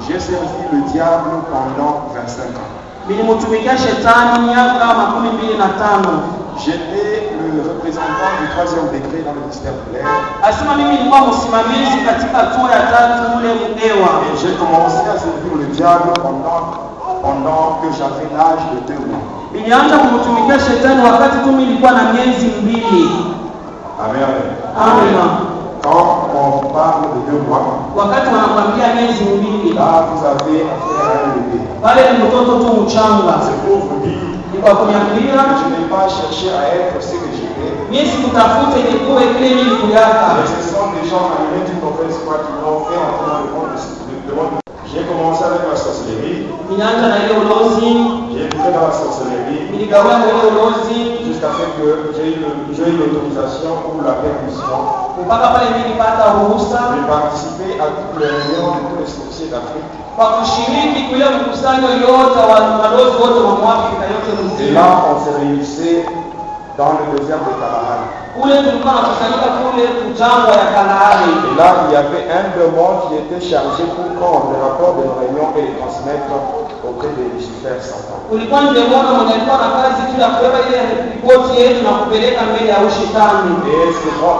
J'ai servi le diable pendant 25 ans. Nilimutumikia shetani miaka 25. J'étais le représentant du 3e degré dans le ministère de l'air. Asema mimi nilikuwa msimamizi katika hatua ya 3 ule mdewa. Et j'ai commencé à servir le diable pendant que j'avais l'âge de 2 mois. Nilianza kumtumikia shetani wakati tu nilikuwa na miezi 2. Amen. Amen. Quand on parle de 2 mois, wakati wanakwambia miezi 2, là vous avez affaire à un bébé. pale ni mtoto tu mchanga. C'est pour vous dire Ni kwa kuniambia je n'ai pas cherché à être ce que j'étais. mimi sikutafuta ilikuwa kile nilikuwa. Mais ce sont des gens animés d'une mauvaise foi qui m'ont fait entrer dans le monde de monde. J'ai commencé avec la sorcellerie. Nilianza na ile ulozi. J'ai écouté dans la sorcellerie. Niligawa ile ulozi jusqu'à ce que j'ai eu l'autorisation ou la permission mpaka pale nilipata ruhusa de participer à toutes les réunions de tous les sorciers d'Afrique. Kwa kushiriki kule mkusanyo yote wa malozi wote wa Afrika yote mzima. Et là on se réunissait dans le désert de Kalahari. Kule tulikuwa tunakusanyika kule kujangwa ya Kalahari. Et là il y avait un démon qui était chargé pour prendre les rapports de nos réunions et les transmettre auprès de Lucifer Satan. Kulikuwa ni démon mmoja alikuwa na kazi tu ya kubeba ile ripoti yetu na kupeleka mbele ya ushetani. Et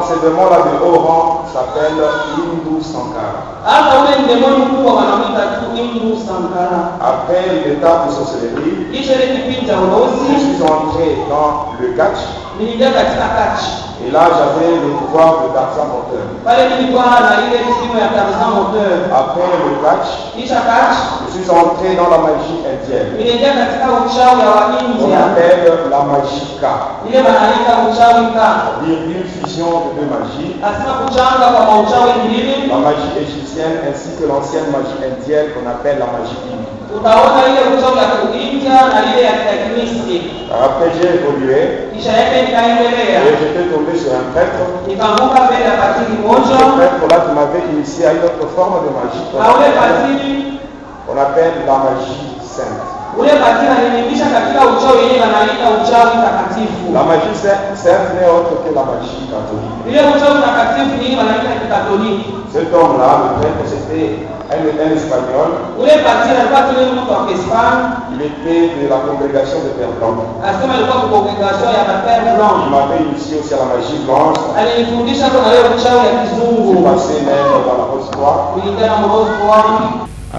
ce démon là de haut rang s'appelle Hindu Sankara. Hata ule démon mkubwa wanamuita tu Hindu Sankara. Après l'étape de sorcellerie, Kisha ile kipindi cha ulozi, je suis entré dans le catch. niliingia katika catch. Et là, j'avais le pouvoir de Tarzan moteur. Pale nilikuwa na ile kipimo ya Tarzan moteur. Après le catch, Kisha catch, je suis entré dans la magie indienne. niliingia katika uchawi wa On India. appelle la magie K. Ile wanaita uchawi ka. C'est-à-dire une fusion de 2 magies. Asema kuchanga kwa mauchawi mbili. La magie égyptienne ainsi que l'ancienne magie indienne qu'on appelle la magie hindu. Utaona ile uchawi ya India na ile ya Misri. Après, j'ai évolué Kisha yake nikaendelea. et j'étais tombé sur un prêtre. Nikaanguka mbele ya patili Ce moja. prêtre-là qui m'avait initié à une autre forme de magie Na ule patili, qu'on appelle la magie sainte. ule patili alinimisha katika uchawi yeye wanaita uchawi takatifu. La magie sainte n'est autre que la magie catholique. Ile uchawi takatifu ni wanaita Katoliki. Cet homme-là, le prêtre, c'était un espagnol. Ule patili alikuwa tu mtu wa Hispania. Il était de la congrégation de Père Blanc. Asema alikuwa kwa congregation ya Père Blanc. Il m'avait initié aussi à la magie blanche. Alinifundisha kuna ile uchawi ya Je kizungu. suis passé même dans la rose croix. Nilienda mrozi kwa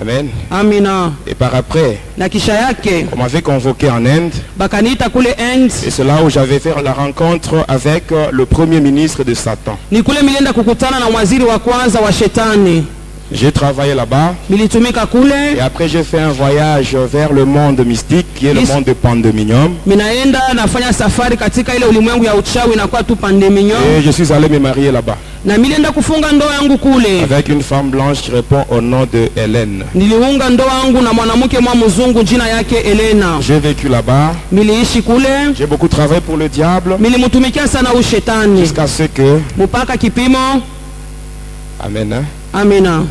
Amen. Amina. Et par après, Na kisha yake on m'avait convoqué en Inde. bakaniita kule Inde. Et c'est là où j'avais fait la rencontre avec le premier ministre de Satan. Ni kule milienda kukutana na waziri wa kwanza wa shetani. J'ai travaillé là-bas. Militumika kule. Et après, j'ai fait un voyage vers le monde mystique, qui est le monde de Pandemonium. Minaenda nafanya safari katika ile ulimwengu ya uchawi na kwa tu Pandemonium. Et je suis allé me marier là-bas. Na milienda kufunga ndoa yangu kule. Avec une femme blanche qui répond au nom de Hélène. Niliunga ndoa yangu na mwanamke mwa mzungu jina yake Elena. J'ai vécu là-bas. Miliishi kule. J'ai beaucoup travaillé pour le diable. Milimutumikia sana ushetani. Jusqu'à ce que... Mpaka kipimo. Amen. Hein? Amina.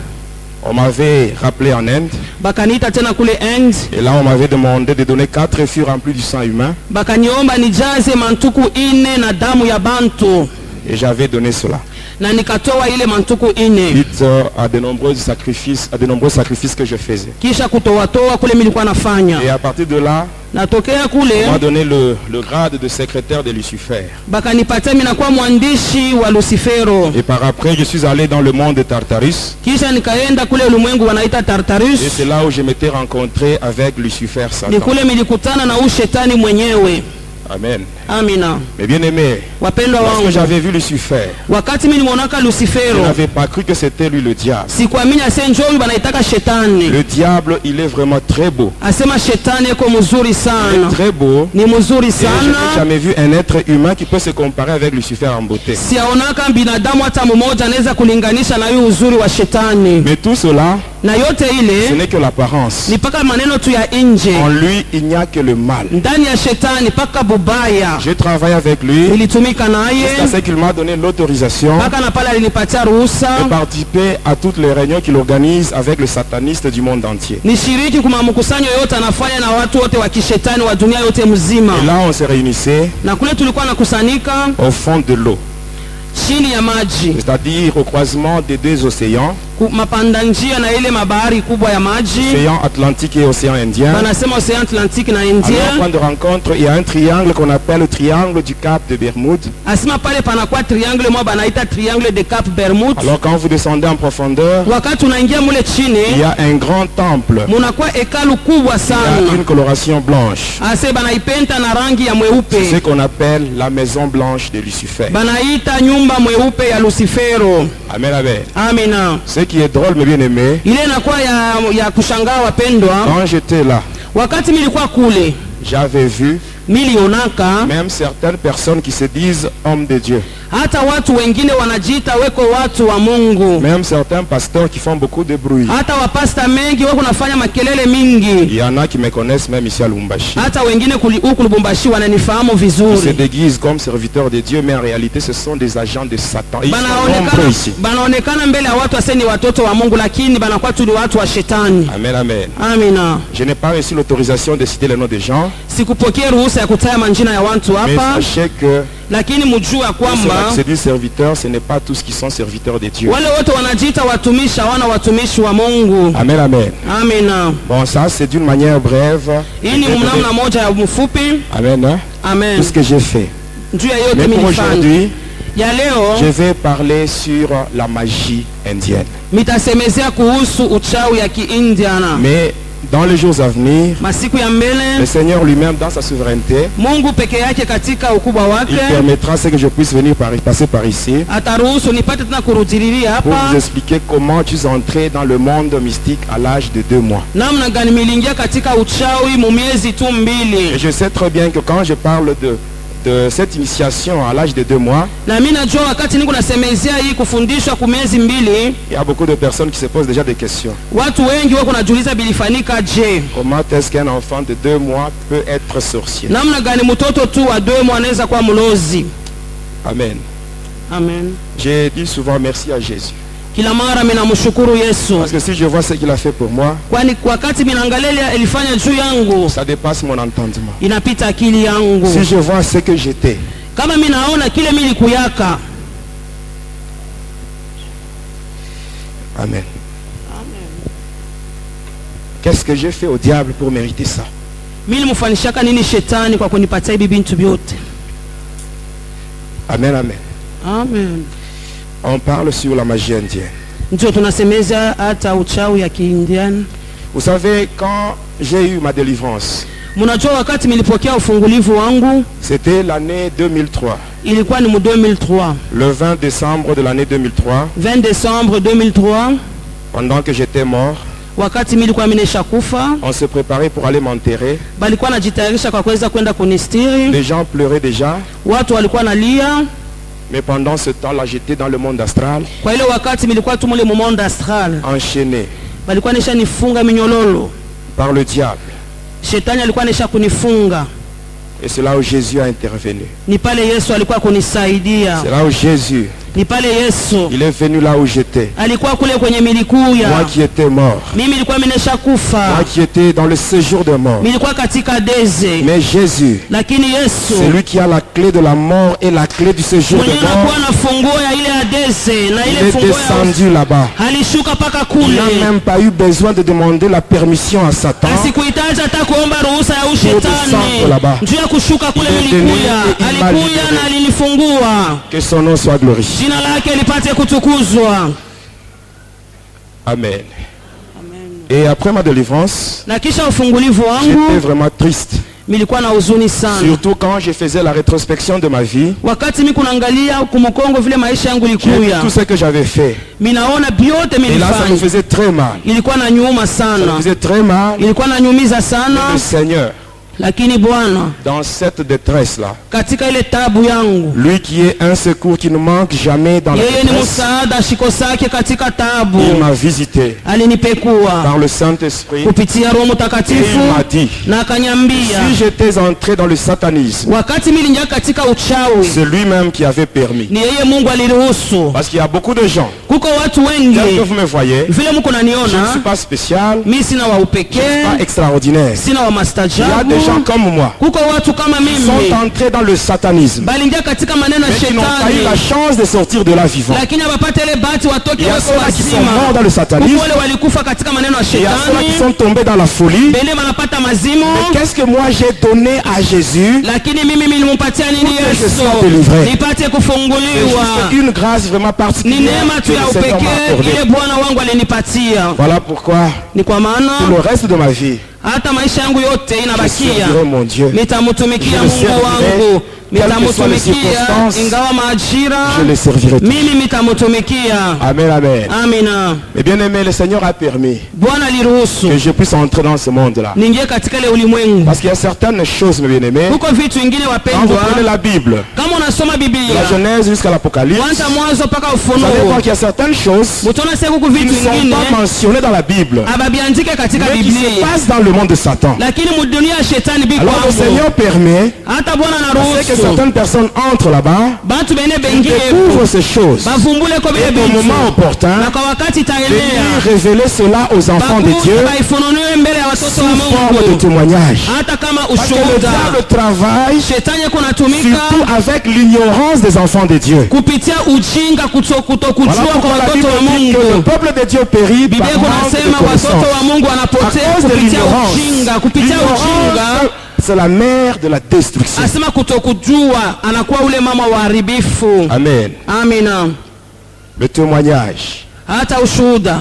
On m'avait rappelé en Inde. Bakaniita tena kule Inde. Et là, on m'avait demandé de donner 4 fûts remplis du sang humain. Bakaniomba nijaze mantuku 4 na damu ya bantu. Et j'avais donné cela. Na nikatoa ile mantuku 4. Suite à de nombreux sacrifices que je faisais. Kisha kutoa kule nilikuwa nafanya. Et à partir de là, natokea on kule m'a donné le grade de secrétaire de Lucifer. bakanipatia mimi nakuwa mwandishi wa Lucifero. Et par après, je suis allé dans le monde de Tartarus. Kisha nikaenda kule ulimwengu wanaita Tartarus. Et c'est là où je m'étais rencontré avec Lucifer Satan. Ni kule nilikutana na ushetani mwenyewe. Amen. Amina. Mais bien aimé, Wapendwa lorsque wangu, j'avais vu Lucifer, wakati mimi nimeonaka je Lucifero, n'avais pas cru que c'était lui le diable. sikuamini ase njoo banaitaka shetani. Le diable, il est vraiment très beau. Asema shetani eko mzuri Il sana. est très beau. Ni mzuri Et je n'ai sana. jamais vu un être humain qui peut se comparer avec Lucifer en beauté. Siaonaka binadamu hata mmoja anaweza kulinganisha na huyu uzuri wa shetani. Mais tout cela, Na yote ce ile n'est que l'apparence. ni paka maneno tu ya nje. En lui, il n'y a que le mal. Ndani ya shetani paka bubaya. J'ai travaillé avec lui Nilitumika jusqu'à naye ce qu'il m'a donné l'autorisation paka na pale alinipatia ruhusa de participer à toutes les réunions qu'il organise avec les satanistes du monde entier. nishiriki kuma mkusanyo yote anafanya na watu wote wa kishetani wa dunia yote mzima. Et là, on se réunissait Na kule tulikuwa nakusanyika au fond de l'eau, chini ya maji. c'est-à-dire au croisement des 2 océans. mapanda njia na ile mabahari kubwa ya maji. Océan Atlantique et Océan Indien. Banasema Océan Atlantique na Alors, India. point de rencontre, il y a un triangle qu'on appelle le triangle du Cap de Bermude. Asema pale panakuwa triangle moja banaita triangle de Cap Bermude. Alors quand vous descendez en profondeur, Wakati unaingia mule il chini y a un grand temple. munakuwa hekalu kubwa Il y a sana. une coloration blanche. Ase banaipenta na rangi ya C'est ce mweupe. qu'on appelle la maison blanche de Lucifer. Banaita nyumba mweupe ya Lucifero. Amen, amen. Amina. Ce qui est drôle, mes bien-aimés, Ile inakuwa ya kushangaa wapendwa. quand j'étais là, Wakati milikuwa kule j'avais vu milionaka même certaines personnes qui se disent hommes de Dieu. hata watu wengine wanajiita weko watu wa Mungu. Même certains pasteurs qui font beaucoup de bruit. Hata wapasta mengi wako nafanya makelele mingi. Il y en a qui me connaissent même ici à Lubumbashi. Hata wengine huku Lubumbashi wananifahamu Ils se vizuri. déguisent comme serviteurs de Dieu, mais en réalité ce sont des agents de Satan. Ils sont nombreux ici. Banaonekana mbele ya watu aseni watoto wa Mungu, lakini banakuwa tu ni watu wa shetani. Amen, amen. Amina. Je n'ai pas reçu l'autorisation de citer les noms des gens, Sikupokea ruhusa ya kutaya manjina ya watu mais hapa, sachez que lakini mjue ya ceux kwamba qui se disent serviteurs, ce n'est pas tous qui sont serviteurs de Dieu. wale wote wanajiita watumishi hawana watumishi wa Mungu. Amen, amen. Amina. Bon, ça c'est d'une manière brève. Hii ni mnamna moja ya mfupi. Amen, hein? Amen. Tout ce que j'ai fait. Juu ya yote Mais pour milifanya. aujourd'hui, Ya leo je vais parler sur la magie indienne. mitasemezea kuhusu uchawi ya Kiindiana. Mais dans les jours à venir, Masiku ya le mbele Seigneur lui-même, dans sa souveraineté, Mungu peke yake katika ukubwa il wake permettra ce que je puisse venir passer par ici ataruhusu nipate tena kurudililia pour hapa vous expliquer comment tu es entré dans le monde mystique à l'âge de 2 mois. namna gani milingia katika uchawi mu miezi tu Et mbili. je sais très bien que quand je parle de cette initiation à l'âge de 2 mois, Na mimi najua wakati niko nasemezea hii kufundishwa ku miezi mbili, il y a beaucoup de personnes qui se posent déjà des questions. watu wengi wako najiuliza bilifanyika je? Comment est-ce qu'un enfant de 2 mois peut être sorcier? Namna gani mtoto tu wa 2 mois anaweza kuwa mlozi? Amen. Amen. J'ai dit souvent merci à Jésus. Kila mara mimi namshukuru Yesu. Parce que si je vois ce qu'il a fait pour moi, Kwani wakati mimi naangalia ilifanya juu yangu ça dépasse mon entendement. inapita akili yangu. Si je vois ce que j'étais, Kama mimi naona kile mimi likuyaka. amen. Qu'est-ce que j'ai fait au diable pour mériter ça? Mimi nimfanishaka nini shetani kwa kunipatia hivi bintu vyote? Amen, amen. Amen. On parle sur la magie indienne. Ndio tunasemeza hata uchawi ya Kiindiana. Vous savez, quand j'ai eu ma délivrance, Mnajua wakati nilipokea ufungulivu wangu c'était l'année 2003. ilikuwa ni mu 2003. Le 20 décembre de l'année 2003, 20 décembre 2003 pendant que j'étais mort, wakati mimi nilikuwa nimeshakufa, on se préparait pour aller m'enterrer. balikuwa najitayarisha kwa kuweza kwenda kunistiri. Les gens pleuraient déjà, Watu walikuwa nalia. mais pendant ce temps-là, j'étais dans le monde astral, Kwa ile wakati nilikuwa tu mule mu monde astral. enchaîné Balikuwa nisha nifunga minyololo. par le diable. Shetani alikuwa nisha kunifunga. Et c'est là où Jésus a intervenu. Ni pale Yesu alikuwa kunisaidia. C'est là où Jésus, Ni pale Yesu il est venu là où j'étais. alikuwa kule kwenye Moi milikuya. qui étais mort, Mimi nilikuwa nimeshakufa. moi qui étais dans le séjour de mort. Nilikuwa katika deze. Mais Jésus, Lakini Yesu c'est lui qui a la clé de la mort et la clé du séjour de mwenye anakuwa mort. na funguo ya ile ya deze na Il ile est funguo ya descendu là-bas. alishuka paka Il n'a kule. même pas eu besoin de demander la permission à Satan. Asikuhitaji hata kuomba ruhusa ya descendre ushetani là-bas. juu ya kushuka kule Il est milikuya. venu et il m'a Alikuya libéré. na alinifungua. Que son nom soit glorifié. Jina lake lipate kutukuzwa. Amen. Et après ma délivrance, Na kisha ufungulivu j'étais wangu vraiment triste. nilikuwa na huzuni sana. Surtout quand je faisais la rétrospection de ma vie. Wakati mimi kunaangalia kumkongo vile maisha yangu J'ai vu ilikuya. tout ce que j'avais fait. Minaona biote Et là, ça me milifanya. faisait très mal. Ilikuwa na nyuma Ça me sana. faisait très mal. Ilikuwa na nyumiza Le sana. Seigneur, Lakini Bwana dans cette détresse-là, katika ile tabu yangu, lui qui est un secours qui ne manque jamais dans la yeye ni détresse, msaada shikosake katika tabu. il m'a visité Alinipekua par le Saint-Esprit. kupitia Roho Et Mtakatifu il m'a dit, na akanyambia si j'étais entré dans le satanisme, wakati mimi nilingia katika uchawi c'est lui-même qui avait permis. ni yeye Mungu aliruhusu. Parce qu'il y a beaucoup de gens, Kuko watu tel que wengi vous me voyez, vile mko je ne suis naniona pas spécial, mimi sina wa pas upekee, extraordinaire. sina wa Il y a des mastajabu. gens comme moi kuko watu kama sont mimi entrés dans le satanisme, balingia katika maneno ya mais qui n'ont pas eu la shetani, chance de sortir de là vivant. lakini hawapata ile bahati watoke Il y a wako ceux-là qui sont wazima. morts dans le satanisme, Kuko wale walikufa katika maneno ya il y a ceux-là qui sont shetani, tombés dans la folie. bele wanapata mazimu. Mais qu'est-ce que moi j'ai donné à Jésus? Lakini mimi nilimpatia nini Pour que je Yesu? sois délivré. Nipate C'est kufunguliwa. juste une grâce vraiment Ni particulière neema que tu le ya Seigneur m'a upekee accordée. ile Bwana wangu alinipatia. Voilà pourquoi Ni kwa tout maana le reste de ma vie, hata maisha yangu yote je inabakia, servirai mon Dieu. nitamtumikia Je le Mungu servirai, wangu, quelles que soient les nitamtumikia circonstances, ingawa majira, Je le servirai. mimi nitamtumikia. Amen, amen. Amina. Mais bien aimé, le Seigneur a permis Bwana aliruhusu que je puisse entrer dans ce monde-là. niingie katika ile ulimwengu. Parce qu'il y a certaines choses, mes bien-aimés, Huko vitu vingine quand vous wapendwa, prenez la Bible, kama unasoma de la Biblia Genèse jusqu'à l'Apocalypse, kwanza mwanzo mpaka vous allez Ufunuo, voir qu'il y a certaines choses mutaona sasa huku qui vitu ne sont vingine pas mentionnées dans la Bible, ababiandike katika mais qui se Biblia, passent dans le monde de Satan. lakini mudunia ya shetani biko Alors le hapo. Seigneur permet Hata Bwana c'est que anaruhusu certaines personnes entrent là-bas, bantu bene ils bengie découvrent ces choses, bavumbule ko bile et au bintu, moment opportun, na kwa wakati venir itaenea révéler cela aux enfants de Dieu bakuja baifununiwe mbele ya watoto sous wa forme de Mungu, témoignage. hata kama Parce que le ushuhuda. diable travaille Shetani kunatumika surtout avec l'ignorance des enfants de Dieu. kupitia ujinga, Voilà kutokujua kwa pourquoi la Bible watoto wa dit que le Mungu. peuple de Dieu périt par Biblia manque de kunasema watoto wa connaissance. Mungu À wanapotea cause de kupitia l'ignorance. ujinga, kupitia ujinga. L'ignorance, c'est la mère de la destruction. Asema kutokujua anakuwa ule mama wa haribifu. Amen. Amina. Le témoignage. Hata ushuhuda,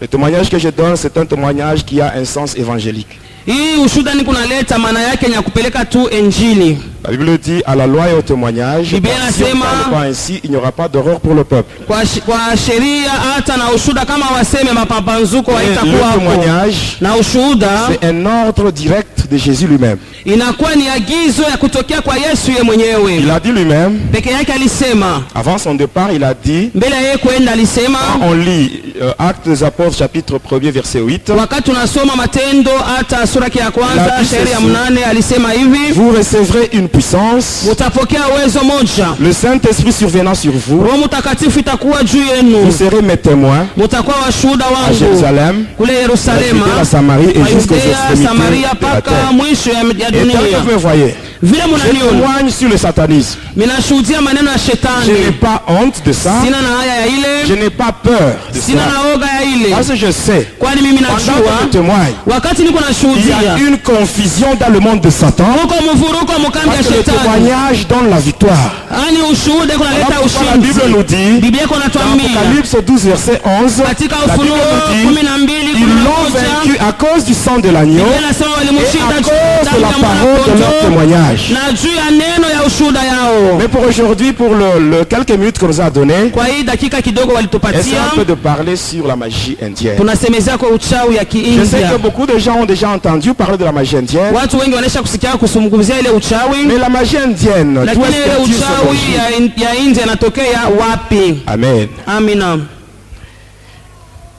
Le témoignage que je donne, c'est un témoignage qui a un sens évangélique. hii ushuhuda ni kunaleta maana yake ni ya kupeleka tu Injili. La Bible dit à la loi et au témoignage, Biblia si on inasema- ne parle pas ainsi, il n'y aura pas d'horreur pour le peuple. Kwa sheria hata na ushuhuda, kama waseme mapambazuko Et haitakuwa le hapo. témoignage, Na ushuhuda c'est un ordre direct de Jésus lui-même. inakuwa ni agizo ya kutokea kwa Yesu ye Il mwenyewe a dit lui-même, peke yake. Alisema avant son départ, il a dit, mbele ya yeye kwenda, alisema on lit Actes des Apôtres chapitre 1er verset 8, wakati tunasoma Matendo hata sura ya La kwanza Bible shairi ya says- 8 alisema hivi, vous recevrez une puissance, mutapokea uwezo moja, le Saint-Esprit survenant sur vous, Roho Mtakatifu itakuwa juu vous yenu, serez mes témoins mutakuwa washuhuda à wangu Jérusalem, kule à Yerusalema, Judée, à Samarie et jusqu'aux Yudea, extrémités Samaria de la mpaka terre. mwisho ya Et tel dunia. que vous me voyez, Vile je munaniona témoigne sur le satanisme. minashuhudia maneno ya Je n'ai shetani, pas honte de ça, sina na haya ya je ile, n'ai pas peur de sina ça. na oga ya ile, Parce que je sais, kwani mimi pendant que je najua témoigne, wakati niko il y a nashuhudia une confusion dans le monde de Satan. huko mvuruko mukambi ya Parce que le shetani, témoignage donne la victoire. yani ushuhuda Voilà kunaleta pourquoi la Bible nous ushindi. dit, Biblia iko dans natuambia Apocalypse 12 verset 11, katika la Bible Ufunuo nous dit, 12 ils l'ont vaincu à cause du sang de l'agneau Biblia inasema et walimshinda à cause de la parole de leur témoignage. na juu ya neno ya ushuhuda yao. Mais pour aujourd'hui, pour le quelques minutes qu'on nous a donné, Kwa hii dakika kidogo essaie walitupatia, un peu de parler sur la magie indienne. tunasemezea kwa uchawi ya Je sais Kiindia. que beaucoup de gens ont déjà entendu parler de la magie indienne, Watu wengi wanaisha kusikia kusumgumzia ile uchawi, mais la magie indienne, d'où lakini est-ce ile qu'elle tire son uchawi origine? ya India inatokea wapi? Amen. Amina.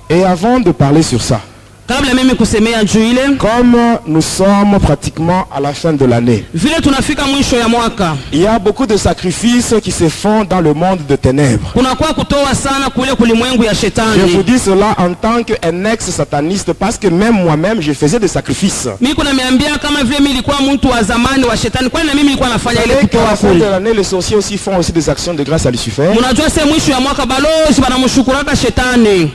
Et avant de parler sur ça, Kabla mimi kusemea juu ile, comme nous sommes pratiquement à la fin de l'année, vile tunafika mwisho ya mwaka, il y a beaucoup de sacrifices qui se font dans le monde de ténèbres. kunakuwa kutoa sana kule kulimwengu ya Je vous shetani. dis cela en tant qu'un ex-sataniste parce que même moi-même, je faisais des sacrifices. Mimi kuna niambia kama vile mimi nilikuwa mtu wa zamani wa shetani, kwani na mimi nilikuwa Vous nafanya ile savez qu'à kutoa la fin de kule. l'année, les sorciers aussi font aussi des actions de grâce à Lucifer. Mnajua sasa mwisho ya mwaka balozi banamshukuraka shetani,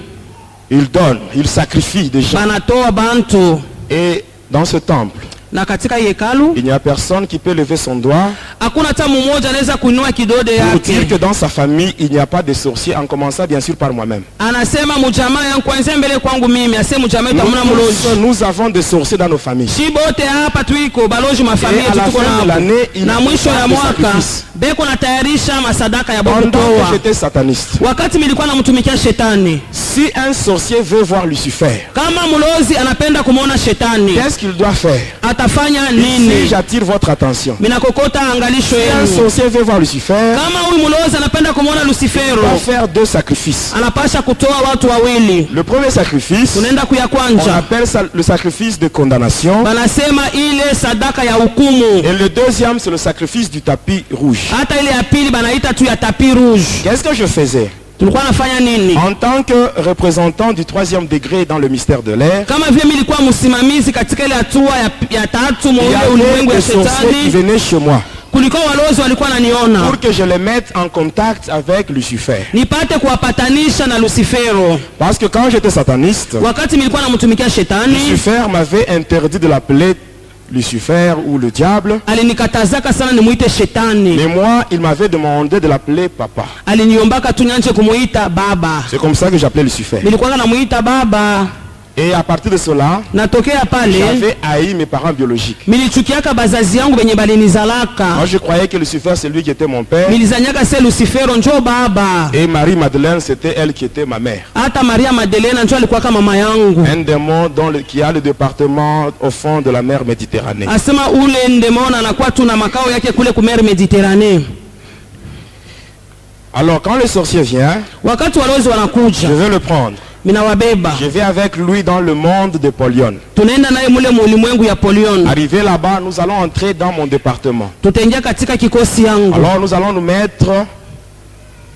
Ils donnent, ils sacrifient des gens. banatoa bantu, Et dans ce temple, na katika hii hekalu il n'y a personne qui peut lever son doigt hakuna hata mmoja anaweza kuinua kidole pour dire que yake. dans sa famille, il n'y a pas de sorciers, en commençant bien sûr par moi-même. Anasema mjamaa yangu kwanza mbele kwangu mimi, asema mjamaa yetu hamna mlozi. Nous avons des sorciers dans nos familles. Si bote hapa tuiko balozi mafamilia Et à la tuko fin de nao. l'année, il Na faut mwisho faire ya des mwaka sacrifices. beko natayarisha masadaka ya Pendant que bokutoa. j'étais sataniste, Wakati nilikuwa namtumikia shetani, si un sorcier veut voir Lucifer, kama mlozi anapenda kumuona shetani, qu'est-ce qu'il doit faire? atafanya Si nini? j'attire votre attention, Minakokota angalisho si un yenu. sorcier veut voir Lucifer, Kama huyu mlozi anapenda kumuona il doit Lucifero, faire deux sacrifices. anapasha kutoa watu wawili. Le premier sacrifice, Tunaenda kuya on kwanja, appelle ça le sacrifice de condamnation. banasema ile sadaka ya hukumu. Et le deuxième, c'est le sacrifice du tapis rouge. Hata ile ya pili banaita tu ya tapi rouge. Qu'est-ce que je faisais? tulikuwa nafanya nini? En tant que représentant du 3e degré dans le mystère de l'air, Kama vile mimi nilikuwa msimamizi katika ile hatua ya tatu il y mwa avait ulimwengu ya des sorciers qui shetani, venaient chez moi kulikuwa walozi walikuwa naniona pour que je les mette en contact avec Lucifer. nipate kuwapatanisha na Lucifero. Parce que quand j'étais sataniste, Wakati nilikuwa namtumikia shetani, Lucifer m'avait interdit de l'appeler Lucifer ou le diable. alinikatazaka sana nimuite shetani. Mais moi, il m'avait demandé de l'appeler papa. Aliniombaka tu nianze kumuita baba. C'est comme ça que j'appelais Lucifer. Nilikuwa namuita baba. Et à partir de cela, Natokea pale j'avais haï mes parents biologiques. milichukiaka bazazi yangu benye balinizalaka. Moi, je croyais que Lucifer, c'est lui qui était mon père. Nilizanyaka se Lucifero njo baba. Et Marie-Madeleine, c'était elle qui était ma mère. Hata Maria Madelena njo alikuwa kama mama yangu. Un démon qui a le département au fond de la mer Méditerranée. Asema ule ndemona anakuwa tu na makao yake kule kumeri Mediterranee. Alors, quand le sorcier vient, Wakati walozi je wanakuja, vais le prendre. minawabeba. Je vais avec lui dans le monde de Polion. Tunaenda naye mule mulimwengu ya Polion. Arrivé là-bas, nous allons entrer dans mon département. Tutaingia katika kikosi yangu. Alors, nous allons nous mettre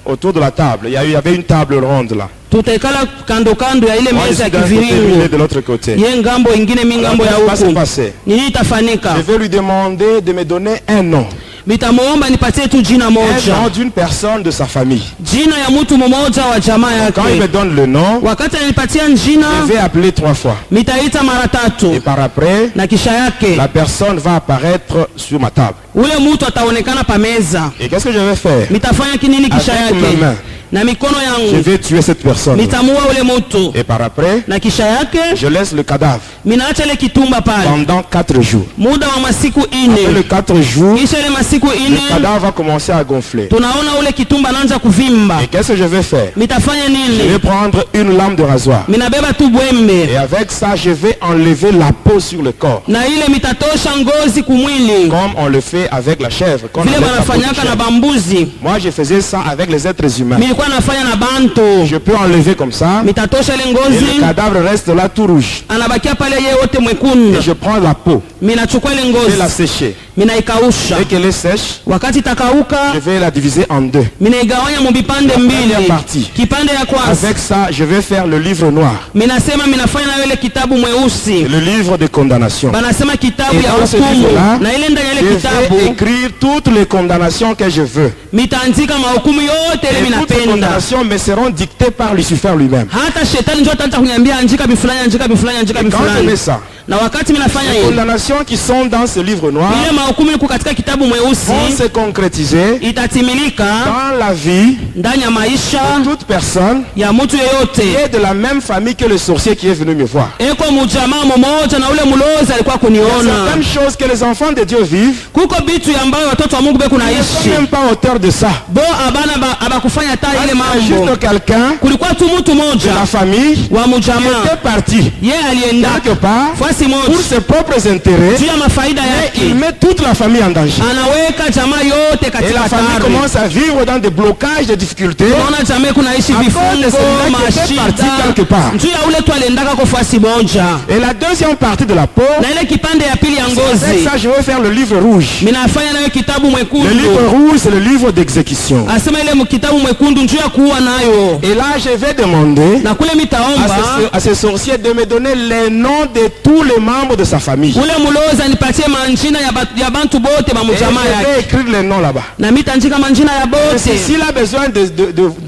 autour de la table. Il y avait une table ronde là. Tutaikala kando kando ya ile Moi, je meza suis ya d'un côté, lui, il est kiviringo. de l'autre côté. Ye ngambo ingine mi ngambo ya Alors, qu'est-ce qui va se huku. passer? Nini itafanika? Je vais lui demander de me donner un nom. Mitamuomba nipatie tu jina Un nom moja. d'une personne de sa famille. Jina ya mtu mmoja wa jamaa Quand il me yake. donne le nom, Wakati ananipatia jina, je vais appeler 3 fois. mitaita mara tatu. Et par après, Na kisha yake, la personne va apparaître sur ma table. ule mtu ataonekana pa meza. Et qu'est-ce que je vais faire? Mitafanya kinini kisha Avec yake? mes mains. Na mikono Je yangu. vais tuer cette personne. Mitamua ule mtu. Et par après, Na kisha yake, je laisse le cadavre minaacha ile kitumba pale. pendant 4 jours. Muda wa masiku Après les ine. 4 jours, Kisha ile masiku le ine, cadavre va commencer à gonfler. tunaona ule kitumba anaanza kuvimba. Et qu'est-ce que je vais faire? Mitafanya Je vais nini? prendre une lame de rasoir. Minabeba tu bwembe. Et avec ça, je vais enlever la peau sur le corps. Na ile mitatosha ngozi kumwili. Comme on le fait avec la chèvre. Qu'on Vile enlève la peau du wanafanyaka na chèvre. bambuzi. Moi, je faisais ça avec les êtres humains. Milikuwa nafanya na bantu. Je peux enlever comme ça. Mitatosha ile Et le ngozi. cadavre reste là tout rouge. Anabakia pale yeye wote mwekundu. Et je prends la peau. Minachukua ile Je vais la ngozi. sécher. Minaikausha. Dès qu'elle est sèche, Wakati itakauka, je vais la diviser en 2. minaigawanya mu vipande première mbili. partie. Kipande ya kwanza Avec ça, je vais faire le livre noir. minasema minafanya nayo ile kitabu mweusi. Le livre de condamnation. Banasema kitabu Et ya dans ce hukumu. livre-là, Na ile ndani ya Je ile vais kitabu écrire toutes les condamnations que je veux. mitaandika mahukumu yote ile Et toutes les minapenda. condamnations me seront dictées par Lucifer lui-même. Hata shetani ndio ataanza kuniambia andika bifulani, andika bifulani, andika Quand je bifulani. mets ça, Na wakati minafanya les hiyo, condamnations qui sont dans ce livre noir ile mahukumu iko katika kitabu vont mweusi se concrétiser itatimilika dans la vie ndani ya maisha de toute personne ya mtu qui yeyote. est de la même famille que le sorcier qui est venu me voir. Eko mujamaa mmoja na ule mlozi alikuwa Il y a kuniona. certaines choses que les enfants de Dieu vivent, Kuko bitu ambayo watoto wa Mungu beko ils ne sont naishi. même pas auteurs de ça. Bo abana abakufanya hata ile Il y a mambo. juste quelqu'un Kulikuwa tu mtu de mmoja la famille wa qui mujamaa. était parti Ye alienda quelque part fasi pour moja ses propres intérêts. juu ya mafaida Il yake. met toute la famille en danger. Anaweka jamaa yote Et katika la famille hatari. commence à vivre dans des blocages, des difficultés. Unaona jamaa kunaishi À cause de vifungo, celui-là qui était parti quelque mashida. part. Juu ya ule tu aliendaka kwa fasi moja. Et la deuxième partie de la peau, Na ile kipande ya pili ya avec ngozi ça je vais faire le livre rouge. minafanya nayo kitabu Le mwekundu. livre rouge, c'est le livre d'exécution. Asema ile kitabu mwekundu njuu ya kuua nayo. Et là, je vais demander Na kule mitaomba à ce sorcier de me donner les noms de tous les membres de sa famille. ule muloza nipatie manjina ya bantu bote ba Et mujamaa je vais yake. écrire les noms là-bas. Na mitaandika manjina ya Et bote. s'il a besoin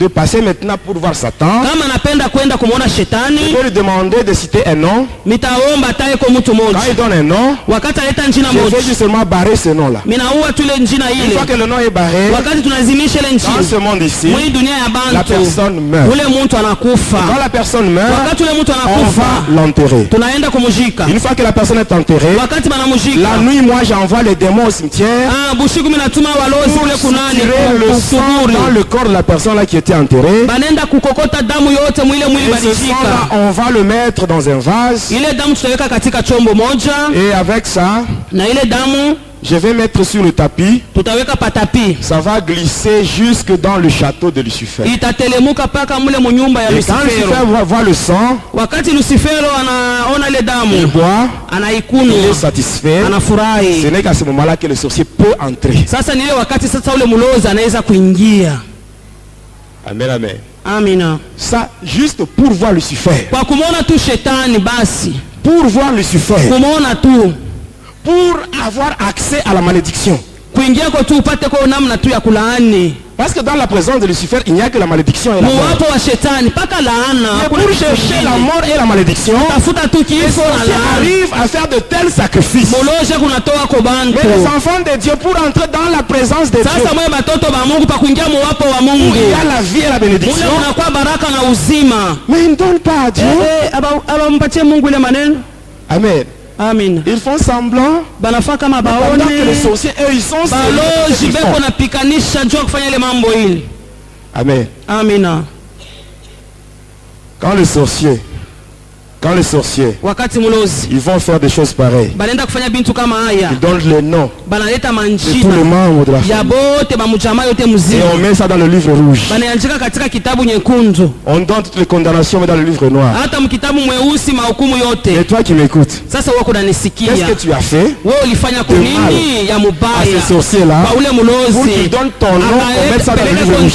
de passer maintenant pour voir Satan, Kama napenda kwenda kumuona je shetani, vais lui demander de citer un nom. mitaomba taye kwa mtu Quand mmoja. il donne un nom, Wakati aleta njina je moja, vais justement barrer ce nom-là. minaua tu ile njina Une ile. fois que le nom est barré, Wakati tunazimisha ile dans ce njina monde ici, mwi dunia ya la bantu, personne meurt. ule mtu Quand anakufa. la personne meurt, Wakati ule mtu on anakufa, va l'enterrer. tunaenda kumujika. Une fois que la personne est enterrée, Wakati banamujika, la nuit, moi, j'envoie les démons au cimetière bushiku minatuma walozi ule pour kunani tirer le sang kukuburi. dans le corps de la personne là qui était enterrée. Banenda kukokota damu yote mwile mwili Et ce sang-là, balishika. on va le mettre dans un vase. Ile damu tutaweka katika chombo moja, Et avec ça, na ile damu je vais mettre sur le tapis. tutaweka patapi. Ça va glisser jusque dans le château de Lucifer. Itatelemuka paka mule munyumba ya Et quand Lucifer Lucifero. voit le sang, Wakati Lucifero anaona ile il damu, boit, il est anaikunywa, satisfait. Ce anafurahi. n'est qu'à ce moment-là que le sorcier peut entrer. Sasa ni ile wakati sasa ule muloza anaweza kuingia. Amen, amen. Amina. Ça, juste pour voir Lucifer. Kwa kumona tu shetani basi. Pour voir Lucifer. Kumona tu. Pour avoir accès à la malédiction. Kuingia kwa tu upate kwa namna tu ya kulaani. Parce que dans la présence de Lucifer, il n'y a que la malédiction et la mort. Muwapo wa shetani paka laana. Mais pour chercher la mort et la malédiction, tafuta tu kifo na laana. Arrive à faire de tels sacrifices. Moloje kunatoa kwa bantu. Mais les enfants de Dieu, pour entrer dans la présence de Dieu, sasa mwe batoto ba Mungu pa kuingia muwapo wa Mungu, il y a la vie et la bénédiction. Mule unakuwa baraka na uzima. Mais ils ne donnent pas à Dieu. Aba mpatie Mungu ile maneno. Amen. Amen. Ils font semblant. Banafaa kama baone. Pendant que les sorciers, eux, ils sont balozi beko na pikanisha njoo kufanya ile mambo hili. Amen. Amina. Quand les sorciers, wakati mulozi, ils vont faire des choses pareilles. Balenda kufanya bintu kama haya. Ils donnent les noms banaleta de manjina tous les membres de la ya famille. bote ba mujama yote muzima. Et on met ça dans le livre rouge. Banaandika katika kitabu nyekundu. On donne toutes les condamnations mais dans le livre noir. Hata mkitabu mweusi mahukumu yote. Et toi qui m'écoutes, sasa wako unanisikia. qu'est-ce que tu as fait? Wewe ulifanya kunini ya mubaya? À ces sorciers là. Ba ule mulozi. Pour qu'ils donnent ton nom, on met ça dans le livre rouge.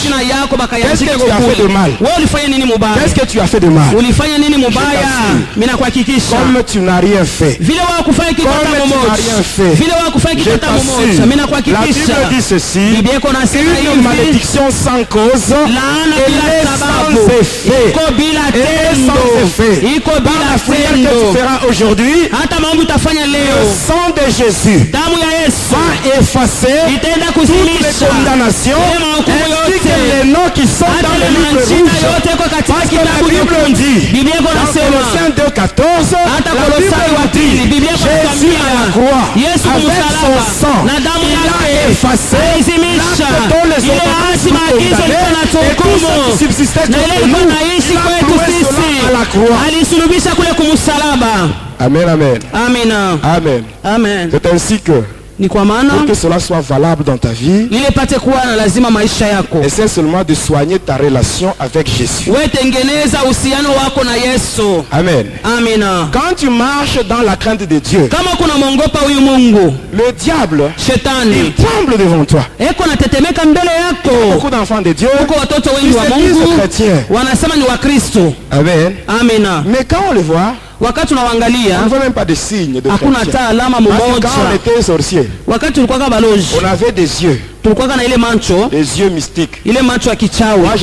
Qu'est-ce que tu as fait de mal? Wewe ulifanya nini mubaya? Qu'est-ce que tu as fait de mal? Ulifanya nini mubaya? Mimi nakuhakikisha. Comme tu n'as rien fait. Vile wao kufanya kitu hata Comme tu mmoja. n'as rien fait. Vile wao kufanya kitu hata mmoja. Mimi La nakuhakikisha. Bible dit ceci. Biblia iko nasema Une hivi. malédiction sans cause. Laana Et bila sababu. sans effet. Iko bila Et tendo. sans effet. Iko Dans bila la prière que tendo. tu feras aujourd'hui, Hata mambo utafanya le leo. sang de Jésus Damu ya Yesu va effacer itaenda toutes les kuzimisha condamnations ile mahukumu ainsi que yote. les noms qui sont Hata dans ile le livre manjina rouge. yote iko katika Parce que la kitabu Bible nyekundu. dit, Biblia iko dans nasema Colossiens 2:14, hata la Kolosai wa Bible pili, dit, Biblia iko Jésus à la croix, Yesu avec kumsalaba son sang, na damu il a yake effacé alizimisha l'acte dont les ile autres hati maagizo ilikuwa na et tout tuhukumu ce qui subsistait na ile contre ilikuwa nous, naishi il a kwetu cloué sisi, cela à la croix. alisulubisha kule kumsalaba. Amen, amen. Amina. Amen. Amen. C'est ainsi que, Ni kwa maana pour que cela soit valable dans ta vie, ile pate kuwa na lazima maisha yako. essaie seulement de soigner ta relation avec Jésus. Wewe tengeneza uhusiano wako na Yesu. Amen. Amina. Quand tu marches dans la crainte de Dieu, Kama kuna mongopa huyu Mungu, le diable, il shetani tremble devant toi. eko natetemeka mbele yako. Beaucoup d'enfants de Dieu, Huko watoto ils wengi wa se disent Mungu chrétiens. wanasema ni Wakristo. Amen. Amina. Mais quand on le voit, Wakati on ne unawaangalia voit même pas de signes de hakuna chrétien. hata alama Parce que quand on mmoja. était sorcier, Wakati tulikuwa kama balozi, on avait des yeux tulikuwa na ile macho, mystiques. ile macho ya kichawi. Moi,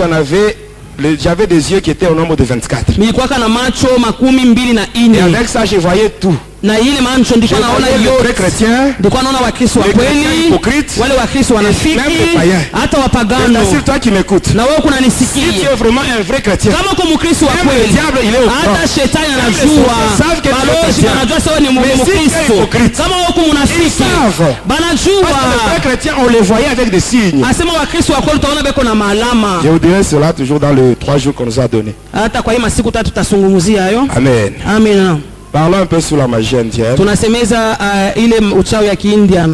j'avais des yeux qui étaient au nombre de 24. Nilikuwa na macho 24. Et avec ça, je voyais tout. Na ile macho Je ndiko naona voyais les vrais yote. chrétiens, Ndiko naona Wakristo wa les chrétiens kweli, hypocrites, wale Wakristo wanafiki, même les païens. hata et wapagano. c'est toi qui m'écoutes. Na wewe Si tu kunanisikia. es vraiment un vrai chrétien, Kama uko Mkristo wa même le kweli, diable, il est au courant. hata shetani Même les anajua, sorciers savent que tu es balozi chrétien. wanajua sawa ni Mais si tu es Mkristo. hypocrite, Kama uko ils mnafiki, savent. Parce banajua. que les vrais chrétiens, on les voyait avec des signes. Asema Wakristo wa kweli utaona beko na maalama. Je vous dirai cela toujours dans les 3 jours qu'on nous a donné. Hata kwa hii masiku tatu tutazungumzia hayo. Amen. Amina. Parlons un peu sur la magie indienne. Tunasemeza ile uchawi ya Kiindia.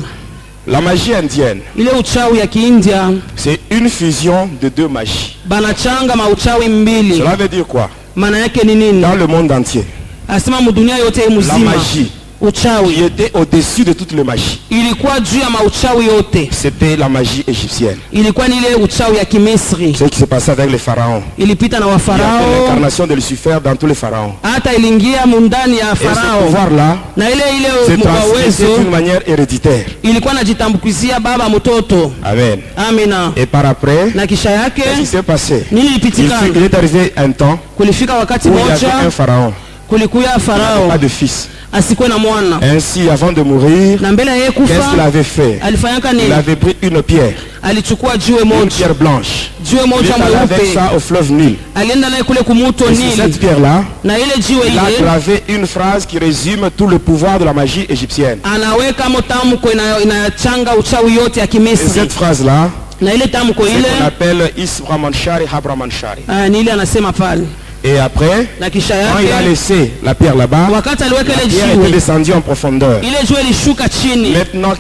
La magie indienne, Ile uchawi ya Kiindia c'est une fusion de deux magies. banachanga mauchawi mbili. Cela veut dire quoi? Maana yake ni nini? Dans le monde entier, Asema mudunia yote la mzima. magie qui Uchawi était au-dessus de toutes les magies, ilikuwa juu ya mauchawi yote. c'était la magie égyptienne. Ilikuwa ni ile uchawi ya Kimisri. Ce qui s'est passé avec les pharaons. Ilipita na Il y a fait wafarao, l'incarnation de Lucifer dans tous les pharaons. hata iliingia mundani ya Et ce farao. pouvoir-là Na ile s'est ile transmis uwezo d'une manière héréditaire. ilikuwa najitambukizia baba mtoto. Amen. Amina. Et par après, Na kisha yake qu'est-ce qui s'est passé? nini Il ilipitika? est arrivé un temps Kulifika wakati où il y avait un moja pharaon, kulikuya pas farao de fils. asikuwe na mwana. Ainsi, avant de mourir, Na mbele ya yeye qu'est-ce qu'il kufa avait fait? alifanyaka Il nini? avait pris une pierre, Alichukua jiwe une moja, pierre blanche. jiwe Il est moja allé avec mweupe, ça au fleuve Nil. alienda naye kule kumuto Et sur cette Nili, pierre-là, na ile jiwe il a ile gravé une phrase qui résume tout le pouvoir de la magie égyptienne. anaweka motamko inachanga uchawi yote ya Et Kimisri. cette phrase-là, Na ile tamko c'est qu'on ile appelle Isbramanshari Habramanshari. ni ile anasema pale. Et après, Na kisha quand il a yake laissé la pierre là-bas, wakati aliweka la ile pierre était jiwe, descendue en profondeur. ile jiwe ilishuka chini. Maintenant,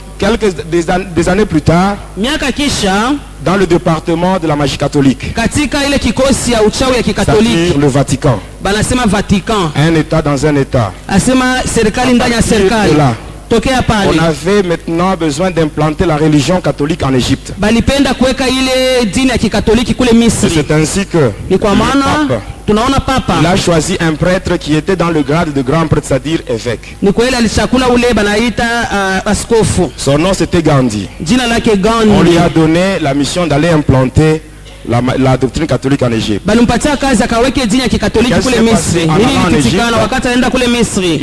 des années plus tard, Miaka kisha dans le département de la magie catholique, katika ile kikosi ya uchawi ya c'est-à-dire Kikatoliki le Vatican, banasema Vatican, un État dans un État, asema serikali ndani ya et serikali. là, tokea On pale avait maintenant besoin d'implanter la religion catholique en Égypte. balipenda kuweka ile dini ya kikatoliki kule Et Misri. c'est ainsi que Ni kwa le maana pape, tunaona papa il a choisi un prêtre qui était dans le grade de grand prêtre, c'est-à-dire évêque. ni kweli alichakula ule banaita askofu, Son nom c'était Gandhi. jina lake On lui Gandhi. a donné la mission d'aller implanter la doctrine catholique en Égypte. Balimpatia kazi akaweke dini ya kikatoliki Qu'est-ce kule qui s'est passé Misri. en Nini allant en ilipitikana Egypte? wakati anaenda kule Misri?